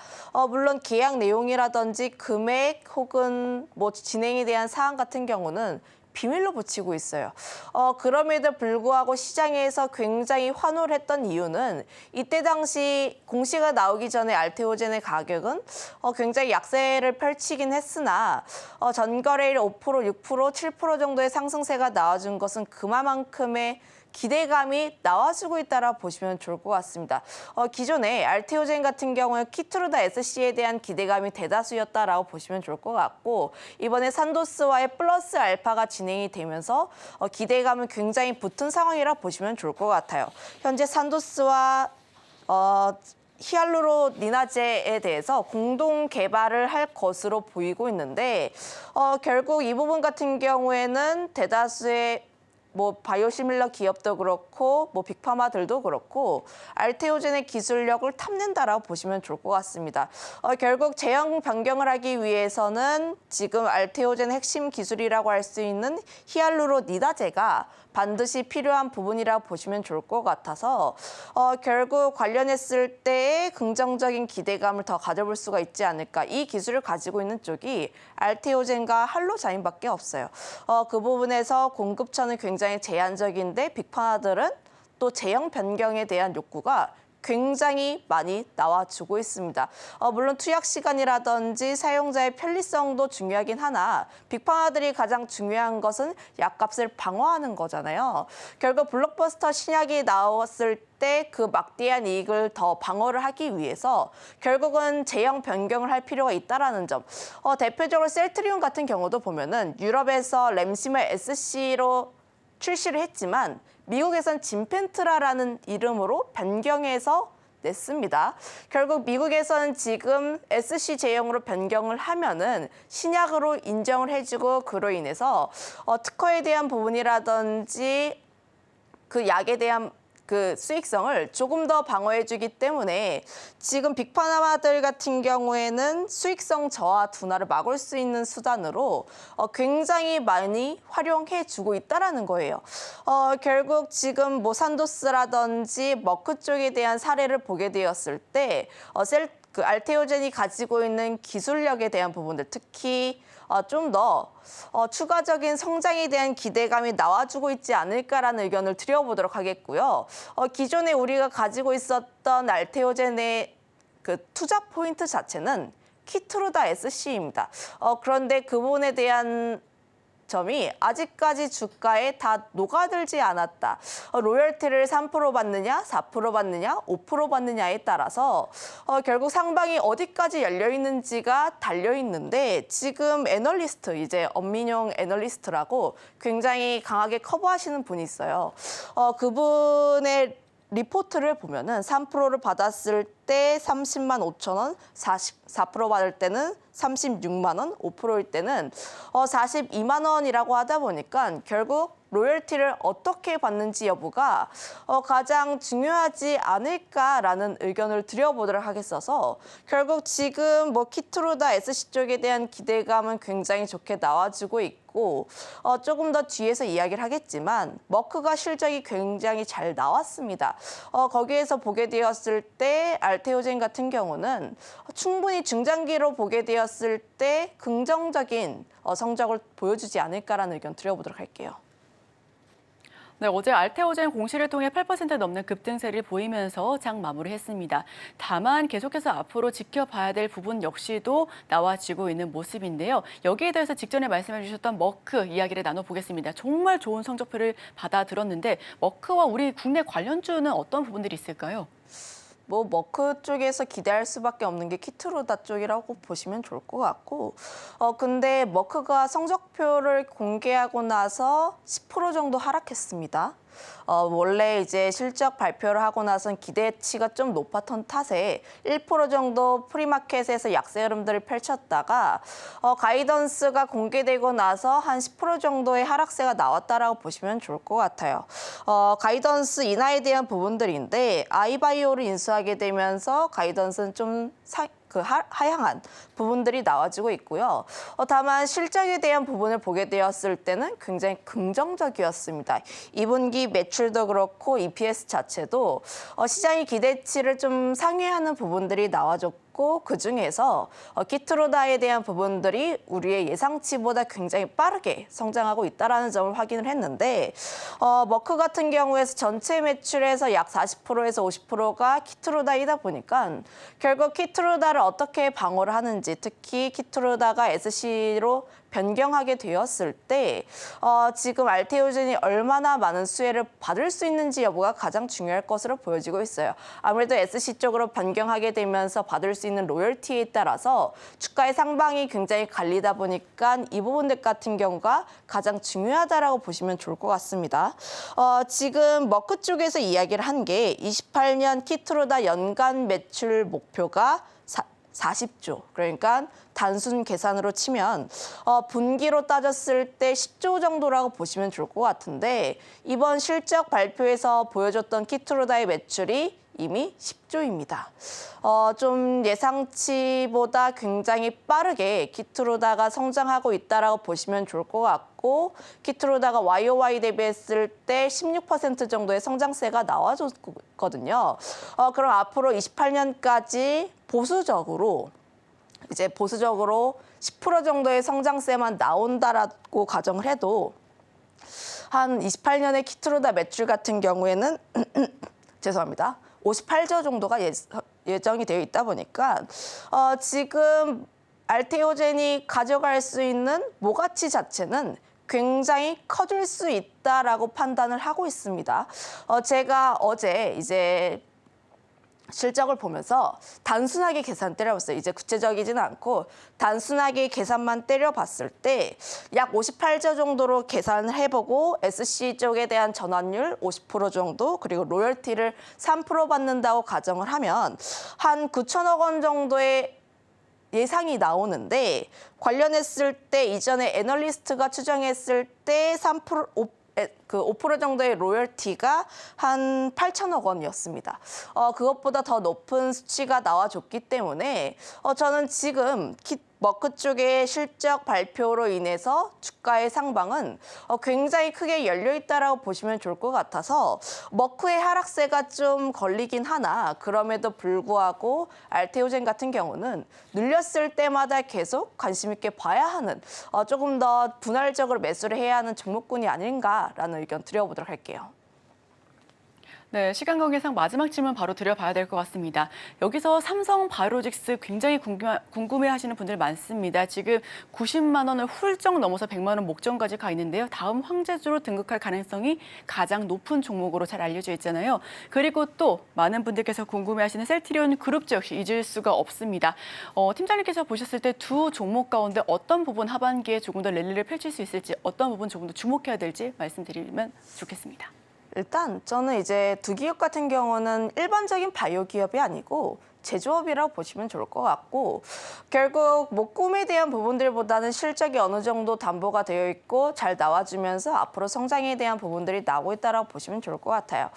물론 계약 내용이라든지 금액 혹은 뭐 진행에 대한 사항 같은 경우는 비밀로 붙이고 있어요. 그럼에도 불구하고 시장에서 굉장히 환호를 했던 이유는 이때 당시 공시가 나오기 전에 알테오젠의 가격은 굉장히 약세를 펼치긴 했으나 전거래일 5%, 6%, 7% 정도의 상승세가 나와준 것은 그만큼의 기대감이 나와주고 있다라고 보시면 좋을 것 같습니다. 기존에 알테오젠 같은 경우에 키트루다 SC에 대한 기대감이 대다수였다라고 보시면 좋을 것 같고 이번에 산도스와의 플러스 알파가 진행이 되면서 기대감은 굉장히 붙은 상황이라 보시면 좋을 것 같아요. 현재 산도스와 히알루로니나제에 대해서 공동 개발을 할 것으로 보이고 있는데 결국 이 부분 같은 경우에는 대다수의 뭐 바이오시밀러 기업도 그렇고 뭐 빅파마들도 그렇고 알테오젠의 기술력을 탐낸다라고 보시면 좋을 것 같습니다. 결국 제형 변경을 하기 위해서는 지금 알테오젠 핵심 기술이라고 할 수 있는 히알루로니다제가 반드시 필요한 부분이라고 보시면 좋을 것 같아서 결국 관련했을 때의 긍정적인 기대감을 더 가져볼 수가 있지 않을까. 이 기술을 가지고 있는 쪽이 알테오젠과 할로자인밖에 없어요. 그 부분에서 공급처는 굉장히 제한적인데 빅파마들은 또 제형 변경에 대한 욕구가 굉장히 많이 나와주고 있습니다. 물론 투약 시간이라든지 사용자의 편리성도 중요하긴 하나 빅파마들이 가장 중요한 것은 약값을 방어하는 거잖아요. 결국 블록버스터 신약이 나왔을 때 그 막대한 이익을 더 방어를 하기 위해서 결국은 제형 변경을 할 필요가 있다라는 점. 대표적으로 셀트리온 같은 경우도 보면은 유럽에서 램심을 SC로 출시를 했지만 미국에선 진펜트라라는 이름으로 변경해서 냈습니다. 결국 미국에서는 지금 SC 제형으로 변경을 하면은 신약으로 인정을 해주고 그로 인해서 특허에 대한 부분이라든지 그 약에 대한 그 수익성을 조금 더 방어해주기 때문에 지금 빅파마들 같은 경우에는 수익성 저하 둔화를 막을 수 있는 수단으로 굉장히 많이 활용해주고 있다라는 거예요. 결국 지금 뭐 산도스라든지 머크 쪽에 대한 사례를 보게 되었을 때 알테오젠이 가지고 있는 기술력에 대한 부분들, 특히 좀 더 추가적인 성장에 대한 기대감이 나와주고 있지 않을까라는 의견을 드려보도록 하겠고요. 기존에 우리가 가지고 있었던 알테오젠의 그 투자 포인트 자체는 키트루다 SC입니다. 그런데 그 부분에 대한 점이 아직까지 주가에 다 녹아들지 않았다. 로열티를 3% 받느냐, 4% 받느냐, 5% 받느냐에 따라서 결국 상방이 어디까지 열려 있는지가 달려 있는데 지금 애널리스트, 이제 엄민용 애널리스트라고 굉장히 강하게 커버하시는 분이 있어요. 그분의 리포트를 보면은 3%를 받았을 때 30만 5천 원, 4% 받을 때는 36만 원, 5%일 때는 42만 원이라고 하다 보니까 결국 로열티를 어떻게 받는지 여부가 가장 중요하지 않을까라는 의견을 드려보도록 하겠어서 결국 지금 뭐 키트루다 SC 쪽에 대한 기대감은 굉장히 좋게 나와주고 있고 조금 더 뒤에서 이야기를 하겠지만 머크가 실적이 굉장히 잘 나왔습니다. 거기에서 보게 되었을 때 알테오젠 같은 경우는 충분히 중장기로 보게 되었을 때 긍정적인 성적을 보여주지 않을까라는 의견 드려보도록 할게요. 네, 어제 알테오젠 공시를 통해 8% 넘는 급등세를 보이면서 장 마무리했습니다. 다만 계속해서 앞으로 지켜봐야 될 부분 역시도 나와지고 있는 모습인데요. 여기에 대해서 직전에 말씀해 주셨던 머크 이야기를 나눠보겠습니다. 정말 좋은 성적표를 받아 들었는데 머크와 우리 국내 관련주는 어떤 부분들이 있을까요? 뭐 머크 쪽에서 기대할 수밖에 없는 게 키트루다 쪽이라고 보시면 좋을 것 같고 근데 머크가 성적표를 공개하고 나서 10% 정도 하락했습니다. 원래 이제 실적 발표를 하고 나선 기대치가 좀 높았던 탓에 1% 정도 프리마켓에서 약세 흐름들을 펼쳤다가 가이던스가 공개되고 나서 한 10% 정도의 하락세가 나왔다라고 보시면 좋을 것 같아요. 가이던스 인하에 대한 부분들인데 아이바이오를 인수하게 되면서 가이던스는 좀 하향한 부분들이 나와지고 있고요. 다만 실적에 대한 부분을 보게 되었을 때는 굉장히 긍정적이었습니다. 2분기 매출도 그렇고 EPS 자체도 시장의 기대치를 좀 상회하는 부분들이 나와줬고 그중에서 키트루다에 대한 부분들이 우리의 예상치보다 굉장히 빠르게 성장하고 있다는 점을 확인을 했는데 머크 같은 경우에서 전체 매출에서 약 40%에서 50%가 키트루다이다 보니까 결국 키트루다를 어떻게 방어를 하는지 특히 키트루다가 SC로 변경하게 되었을 때 지금 알테오젠이 얼마나 많은 수혜를 받을 수 있는지 여부가 가장 중요할 것으로 보여지고 있어요. 아무래도 SC 쪽으로 변경하게 되면서 받을 수 있는 로열티에 따라서 주가의 상방이 굉장히 갈리다 보니까 이 부분들 같은 경우가 가장 중요하다라고 보시면 좋을 것 같습니다. 지금 머크 쪽에서 이야기를 한 게 28년 키트루다 연간 매출 목표가 40조. 그러니까 단순 계산으로 치면 분기로 따졌을 때 10조 정도라고 보시면 좋을 것 같은데 이번 실적 발표에서 보여줬던 키트루다의 매출이 이미 10조입니다. 좀 예상치보다 굉장히 빠르게 키트루다가 성장하고 있다라고 보시면 좋을 것 같고 키트루다가 YOY 대비했을 때 16% 정도의 성장세가 나와줬거든요. 그럼 앞으로 28년까지 보수적으로 10% 정도의 성장세만 나온다라고 가정을 해도 한 28년의 키트루다 매출 같은 경우에는 죄송합니다. 58조 정도가 예정이 되어 있다 보니까 지금 알테오젠이 가져갈 수 있는 모가치 자체는 굉장히 커질 수 있다라고 판단을 하고 있습니다. 제가 어제 이제 실적을 보면서 단순하게 계산 때려봤어요. 이제 구체적이지는 않고 단순하게 계산만 때려봤을 때 약 58조 정도로 계산을 해보고 SC 쪽에 대한 전환율 50% 정도 그리고 로열티를 3% 받는다고 가정을 하면 한 9천억 원 정도의 예상이 나오는데 관련했을 때 이전에 애널리스트가 추정했을 때 5% 정도의 로열티가 한 8천억 원이었습니다. 그것보다 더 높은 수치가 나와줬기 때문에 저는 지금 머크 쪽의 실적 발표로 인해서 주가의 상방은 굉장히 크게 열려있다라고 보시면 좋을 것 같아서 머크의 하락세가 좀 걸리긴 하나 그럼에도 불구하고 알테오젠 같은 경우는 눌렸을 때마다 계속 관심 있게 봐야 하는 조금 더 분할적으로 매수를 해야 하는 종목군이 아닌가라는 의견 드려보도록 할게요. 네, 시간 관계상 마지막 질문 바로 드려봐야 될 것 같습니다. 여기서 삼성 바이오로직스 굉장히 궁금해하시는 분들 많습니다. 지금 90만 원을 훌쩍 넘어서 100만 원 목전까지 가 있는데요. 다음 황제주로 등극할 가능성이 가장 높은 종목으로 잘 알려져 있잖아요. 그리고 또 많은 분들께서 궁금해하시는 셀트리온 그룹주 역시 잊을 수가 없습니다. 팀장님께서 보셨을 때 두 종목 가운데 어떤 부분 하반기에 조금 더 랠리를 펼칠 수 있을지 어떤 부분 조금 더 주목해야 될지 말씀드리면 좋겠습니다. 일단 저는 이제 두 기업 같은 경우는 일반적인 바이오 기업이 아니고 제조업이라고 보시면 좋을 것 같고 결국 뭐 꿈에 대한 부분들보다는 실적이 어느 정도 담보가 되어 있고 잘 나와주면서 앞으로 성장에 대한 부분들이 나오고 있다고 보시면 좋을 것 같아요.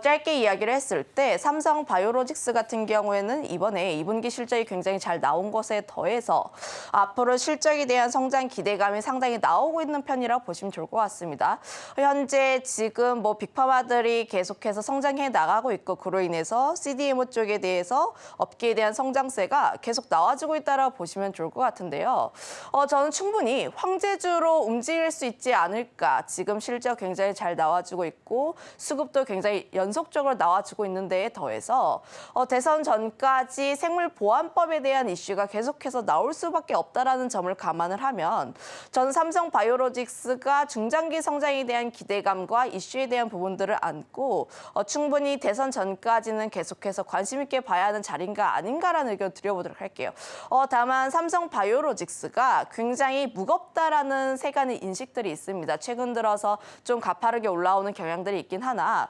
짧게 이야기를 했을 때 삼성 바이오로직스 같은 경우에는 이번에 2분기 실적이 굉장히 잘 나온 것에 더해서 앞으로 실적에 대한 성장 기대감이 상당히 나오고 있는 편이라고 보시면 좋을 것 같습니다. 현재 지금 뭐 빅파마들이 계속해서 성장해 나가고 있고 그로 인해서 CDMO 쪽에 대해서 업계에 대한 성장세가 계속 나와주고 있다고 보시면 좋을 것 같은데요. 저는 충분히 황제주로 움직일 수 있지 않을까. 지금 실적 굉장히 잘 나와주고 있고 수급도 굉장히 연속적으로 나와주고 있는 데에 더해서 대선 전까지 생물보안법에 대한 이슈가 계속해서 나올 수밖에 없다라는 점을 감안을 하면 전 삼성 바이오로직스가 중장기 성장에 대한 기대감과 이슈에 대한 부분들을 안고 충분히 대선 전까지는 계속해서 관심 있게 봐야 하는 자리인가 아닌가라는 의견 드려보도록 할게요. 다만 삼성 바이오로직스가 굉장히 무겁다라는 세간의 인식들이 있습니다. 최근 들어서 좀 가파르게 올라오는 경향들이 있긴 하나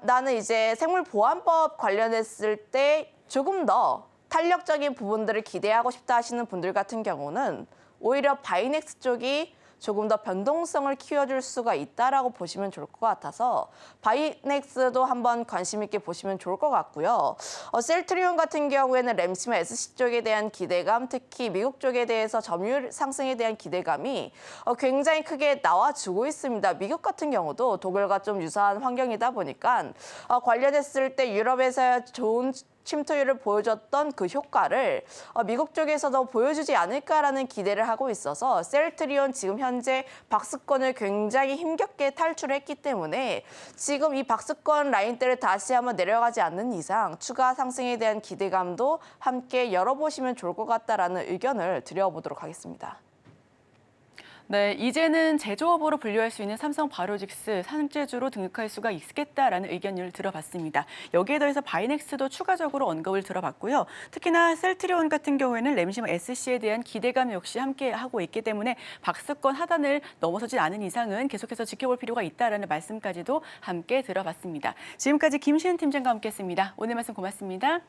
나는 이제 생물보안법 관련했을 때 조금 더 탄력적인 부분들을 기대하고 싶다 하시는 분들 같은 경우는 오히려 바이넥스 쪽이 조금 더 변동성을 키워줄 수가 있다라고 보시면 좋을 것 같아서 바이넥스도 한번 관심 있게 보시면 좋을 것 같고요. 셀트리온 같은 경우에는 램시마 SC 쪽에 대한 기대감, 특히 미국 쪽에 대해서 점유율 상승에 대한 기대감이 굉장히 크게 나와주고 있습니다. 미국 같은 경우도 독일과 좀 유사한 환경이다 보니까 관련했을 때 유럽에서 좋은 침투율을 보여줬던 그 효과를 미국 쪽에서도 보여주지 않을까라는 기대를 하고 있어서 셀트리온 지금 현재 박스권을 굉장히 힘겹게 탈출했기 때문에 지금 이 박스권 라인대를 다시 한번 내려가지 않는 이상 추가 상승에 대한 기대감도 함께 열어보시면 좋을 것 같다라는 의견을 드려보도록 하겠습니다. 네, 이제는 제조업으로 분류할 수 있는 삼성 바이오로직스 상제주로 등극할 수가 있겠다라는 의견을 들어봤습니다. 여기에 더해서 바이넥스도 추가적으로 언급을 들어봤고요. 특히나 셀트리온 같은 경우에는 램시마 SC에 대한 기대감 역시 함께 하고 있기 때문에 박스권 하단을 넘어서지 않은 이상은 계속해서 지켜볼 필요가 있다라는 말씀까지도 함께 들어봤습니다. 지금까지 김시은 팀장과 함께했습니다. 오늘 말씀 고맙습니다.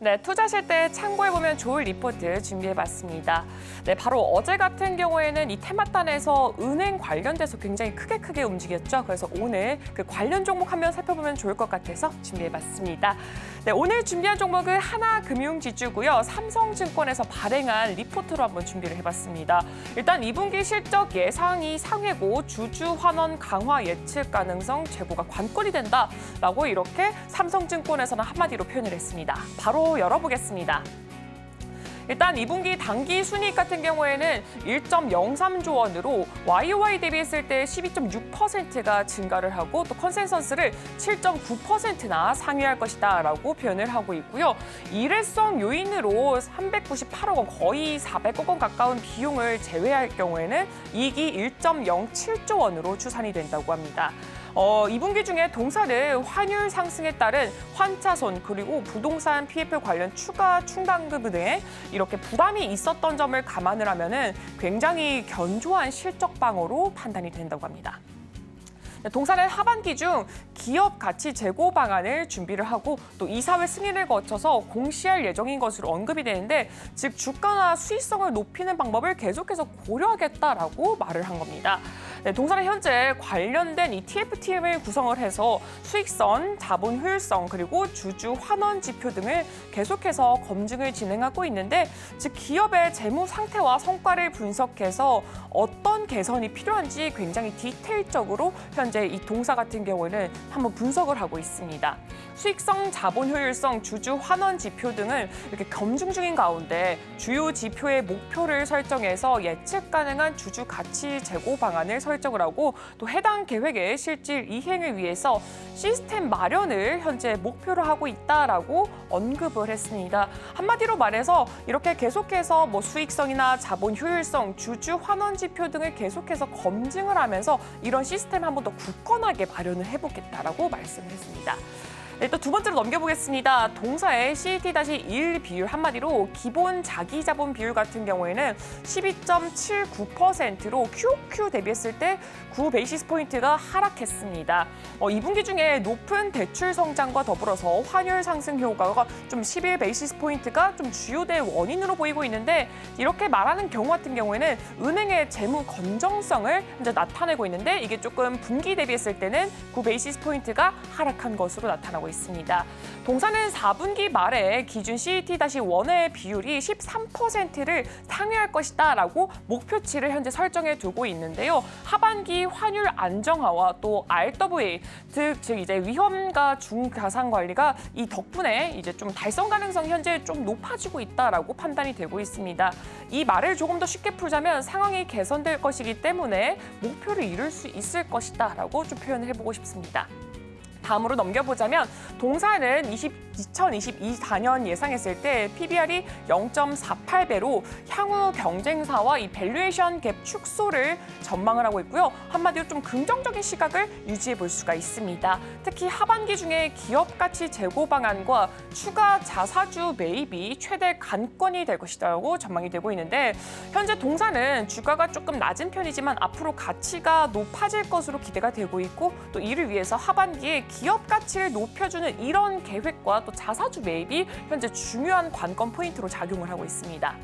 네, 투자하실 때 참고해보면 좋을 리포트 준비해봤습니다. 네, 바로 어제 같은 경우에는 이 테마단에서 은행 관련돼서 굉장히 크게 움직였죠. 그래서 오늘 그 관련 종목 한번 살펴보면 좋을 것 같아서 준비해봤습니다. 네, 오늘 준비한 종목은 하나금융지주고요. 삼성증권에서 발행한 리포트로 한번 준비를 해봤습니다. 일단 2분기 실적 예상이 상회고 주주 환원 강화 예측 가능성 재고가 관건이 된다라고 이렇게 삼성증권에서는 한마디로 표현을 했습니다. 바로 열어보겠습니다. 일단 2분기 당기 순이익 같은 경우에는 1.03조 원으로 YOY 대비했을 때 12.6%가 증가를 하고 또 컨센서스를 7.9%나 상회할 것이다라고 표현을 하고 있고요. 일회성 요인으로 398억 원, 거의 400억 원 가까운 비용을 제외할 경우에는 이익이 1.07조 원으로 추산이 된다고 합니다. 2분기 중에 동사는 환율 상승에 따른 환차손 그리고 부동산 PF 관련 추가 충당금 등에 이렇게 부담이 있었던 점을 감안을 하면은 굉장히 견조한 실적 방어로 판단이 된다고 합니다. 동사는 하반기 중 기업 가치 재고 방안을 준비를 하고 또 이사회 승인을 거쳐서 공시할 예정인 것으로 언급이 되는데 즉 주가나 수익성을 높이는 방법을 계속해서 고려하겠다라고 말을 한 겁니다. 네, 동사는 현재 관련된 이 TF팀을 구성을 해서 수익성, 자본 효율성 그리고 주주 환원 지표 등을 계속해서 검증을 진행하고 있는데 즉 기업의 재무 상태와 성과를 분석해서 어떤 개선이 필요한지 굉장히 디테일적으로 현재 이 동사 같은 경우에는 한번 분석을 하고 있습니다. 수익성, 자본 효율성, 주주 환원 지표 등을 이렇게 검증 중인 가운데 주요 지표의 목표를 설정해서 예측 가능한 주주 가치 재고 방안을 설정을 하고 또 해당 계획의 실질 이행을 위해서 시스템 마련을 현재 목표로 하고 있다라고 언급을 했습니다. 한마디로 말해서 이렇게 계속해서 뭐 수익성이나 자본 효율성, 주주 환원 지표 등을 계속해서 검증을 하면서 이런 시스템 한 번 더 굳건하게 마련을 해보겠다라고 말씀을 했습니다. 네, 또 두 번째로 넘겨보겠습니다. 동사의 CET-1 비율 한마디로 기본 자기자본 비율 같은 경우에는 12.79%로 QOQ 대비했을 때 9베이시스 포인트가 하락했습니다. 2분기 중에 높은 대출 성장과 더불어서 환율 상승 효과가 좀 11베이시스 포인트가 좀 주요된 원인으로 보이고 있는데 이렇게 말하는 경우 같은 경우에는 은행의 재무 건정성을 현재 나타내고 있는데 이게 조금 분기 대비했을 때는 9베이시스 포인트가 하락한 것으로 나타나고 있습니다. 동사는 4분기 말에 기준 CET-1의 비율이 13%를 상회할 것이다라고 목표치를 현재 설정해 두고 있는데요. 하반기 환율 안정화와 또 RWA, 즉 이제 위험과 중가상 관리가 이 덕분에 이제 좀 달성 가능성이 현재 좀 높아지고 있다라고 판단이 되고 있습니다. 이 말을 조금 더 쉽게 풀자면 상황이 개선될 것이기 때문에 목표를 이룰 수 있을 것이다라고 좀 표현을 해보고 싶습니다. 다음으로 넘겨보자면 동사는 2024년 예상했을 때 PBR이 0.48배로 향후 경쟁사와 이 밸류에이션 갭 축소를 전망을 하고 있고요. 한마디로 좀 긍정적인 시각을 유지해 볼 수가 있습니다. 특히 하반기 중에 기업 가치 재고 방안과 추가 자사주 매입이 최대 관건이 될 것이라고 전망이 되고 있는데 현재 동사는 주가가 조금 낮은 편이지만 앞으로 가치가 높아질 것으로 기대가 되고 있고 또 이를 위해서 하반기에 기업 가치를 높여주는 이런 계획과 또 자사주 매입이 현재 중요한 관건 포인트로 작용을 하고 있습니다.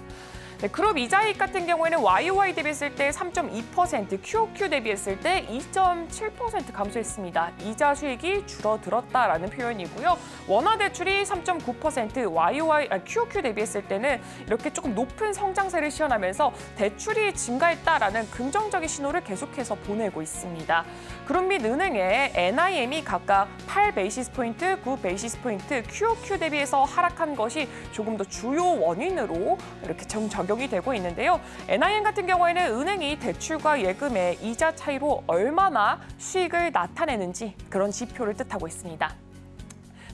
네, 그룹 이자이익 같은 경우에는 YOY 대비했을 때 3.2%, QOQ 대비했을 때 2.7% 감소했습니다. 이자 수익이 줄어들었다라는 표현이고요. 원화 대출이 3.9%, QOQ 대비했을 때는 이렇게 조금 높은 성장세를 시현하면서 대출이 증가했다라는 긍정적인 신호를 계속해서 보내고 있습니다. 그룹 및 은행의 NIM이 각각 8베이시스 포인트, 9베이시스 포인트, QOQ 대비해서 하락한 것이 조금 더 주요 원인으로 이렇게 적용이 되고 있는데요. NIM 같은 경우에는 은행이 대출과 예금의 이자 차이로 얼마나 수익을 나타내는지 그런 지표를 뜻하고 있습니다.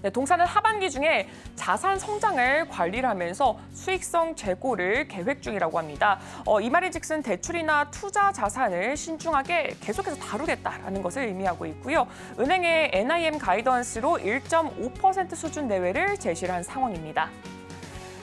네, 동사는 하반기 중에 자산 성장을 관리를 하면서 수익성 재고를 계획 중이라고 합니다. 이 말인즉슨 대출이나 투자 자산을 신중하게 계속해서 다루겠다라는 것을 의미하고 있고요. 은행의 NIM 가이던스로 1.5% 수준 내외를 제시를 한 상황입니다.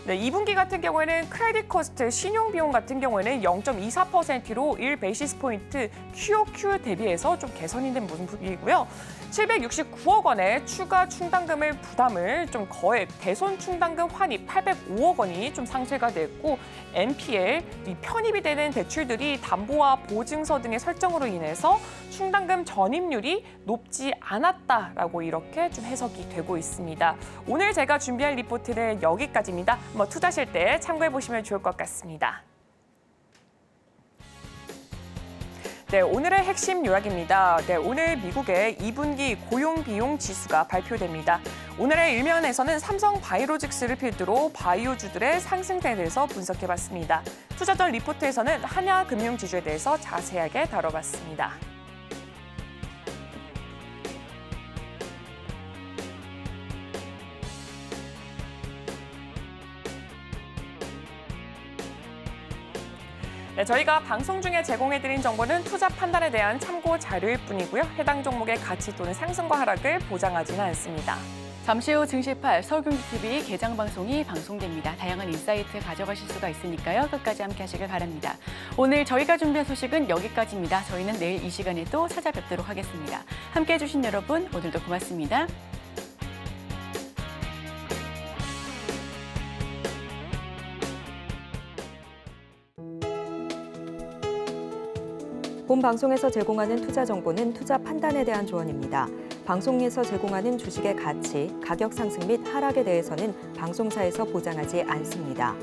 네, 2분기 같은 경우에는 크레딧 코스트 신용 비용 같은 경우에는 0.24%로 1베이시스 포인트 QOQ 대비해서 좀 개선이 된 모습이고요. 769억 원의 추가 충당금을 부담을 좀 거액 대손 충당금 환입 805억 원이 좀 상쇄가 됐고 NPL 이 편입이 되는 대출들이 담보와 보증서 등의 설정으로 인해서 충당금 전입률이 높지 않았다라고 이렇게 좀 해석이 되고 있습니다. 오늘 제가 준비한 리포트는 여기까지입니다. 한번 투자하실 때 참고해 보시면 좋을 것 같습니다. 네, 오늘의 핵심 요약입니다. 네, 오늘 미국의 2분기 고용 비용 지수가 발표됩니다. 오늘의 일면에서는 삼성 바이오로직스를 필두로 바이오주들의 상승세에 대해서 분석해봤습니다. 투자 전 리포트에서는 한야 금융지주에 대해서 자세하게 다뤄봤습니다. 네, 저희가 방송 중에 제공해드린 정보는 투자 판단에 대한 참고 자료일 뿐이고요. 해당 종목의 가치 또는 상승과 하락을 보장하지는 않습니다. 잠시 후 증시8 서울경제TV 개장 방송이 방송됩니다. 다양한 인사이트 가져가실 수가 있으니까요. 끝까지 함께 하시길 바랍니다. 오늘 저희가 준비한 소식은 여기까지입니다. 저희는 내일 이 시간에 또 찾아뵙도록 하겠습니다. 함께해 주신 여러분 오늘도 고맙습니다. 본 방송에서 제공하는 투자 정보는 투자 판단에 대한 조언입니다. 방송에서 제공하는 주식의 가치, 가격 상승 및 하락에 대해서는 방송사에서 보장하지 않습니다.